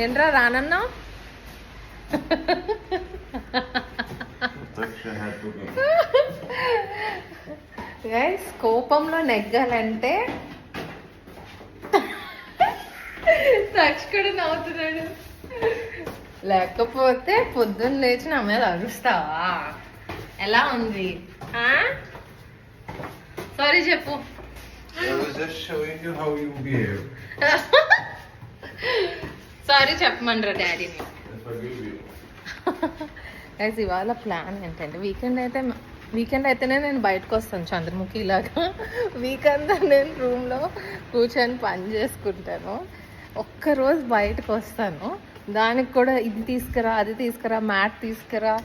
ఏంట్రా రానన్నా? గైస్ కోపంలో నెగ్గాలంటే సాక్షి కూడా నవ్వుతున్నాడు. లేకపోతే పొద్దున్న లేచి నా మీద అరుస్తావా? ఎలా ఉంది? సారీ చెప్పు. సారీ చెప్పమనరా డాడీని. గైస్ ఇవాళ ప్లాన్ ఏంటంటే వీకెండ్ అయితేనే నేను బయటకు వస్తాను చంద్రముఖి ఇలాగా. వీకంతా నేను రూమ్లో కూర్చొని పని చేసుకుంటాను. ఒక్కరోజు బయటకు వస్తాను, దానికి కూడా ఇది తీసుకురా, అది తీసుకురా, మ్యాట్ తీసుకురా,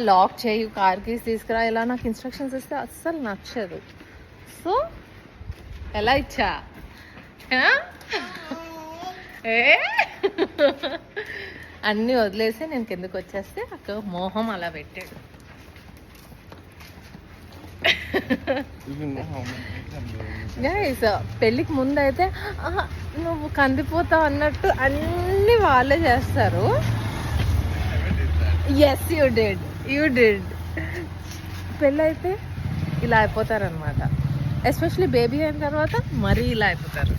లాక్ చేయు, కార్ కీస్ తీసుకురా, ఇలా నాకు ఇన్స్ట్రక్షన్స్ ఇస్తే అస్సలు నచ్చదు. సో ఎలా ఇచ్చా అన్నీ వదిలేసి నేను కిందకు వచ్చేస్తే అక్కడ మోహం అలా పెట్టాడు. గైస్ పెళ్ళికి ముందు అయితే నువ్వు కందిపోతావు అన్నట్టు అన్నీ వాళ్ళే చేస్తారు. Yes you did. పెళ్ళి అయితే ఇలా అయిపోతారనమాట. ఎస్పెషలీ బేబీ అయిన తర్వాత మరీ ఇలా అయిపోతారు.